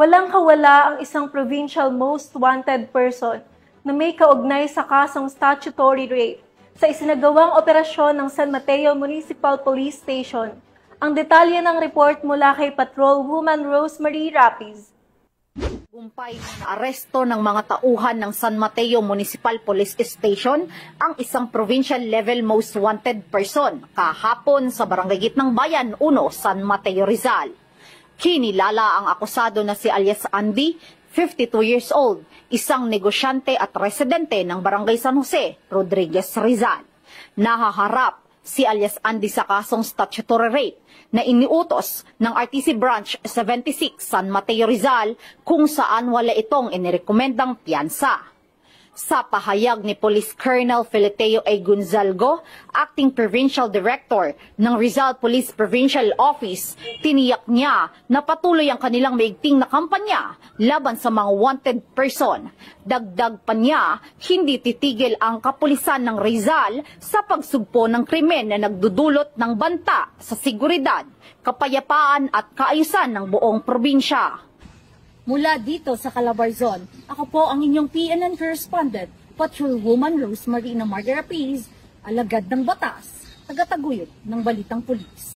Walang kawala ang isang provincial most wanted person na may kaugnay sa kasong statutory rape sa isinagawang operasyon ng San Mateo Municipal Police Station. Ang detalye ng report mula kay Patrol Woman Rosemary Rapiz. Gumpay na aresto ng mga tauhan ng San Mateo Municipal Police Station ang isang provincial level most wanted person kahapon sa Barangay Gitnang Bayan 1, San Mateo, Rizal. Kinilala ang akusado na si alias Andy, 52 years old, isang negosyante at residente ng Barangay San Jose, Rodriguez, Rizal. Nahaharap si alias Andy sa kasong statutory rape na iniutos ng RTC Branch 76 San Mateo, Rizal kung saan wala itong inirekomendang piyansa. Sa pahayag ni Police Colonel Feleteo A. Gonzalgo, Acting Provincial Director ng Rizal Police Provincial Office, tiniyak niya na patuloy ang kanilang maigting na kampanya laban sa mga wanted person. Dagdag pa niya, hindi titigil ang kapulisan ng Rizal sa pagsugpo ng krimen na nagdudulot ng banta sa seguridad, kapayapaan at kaayusan ng buong probinsya. Mula dito sa Calabarzon, ako po ang inyong PNN correspondent, Patrolwoman Rosemary Rapiz, alagad ng batas, tagataguyod ng Balitang Pulis.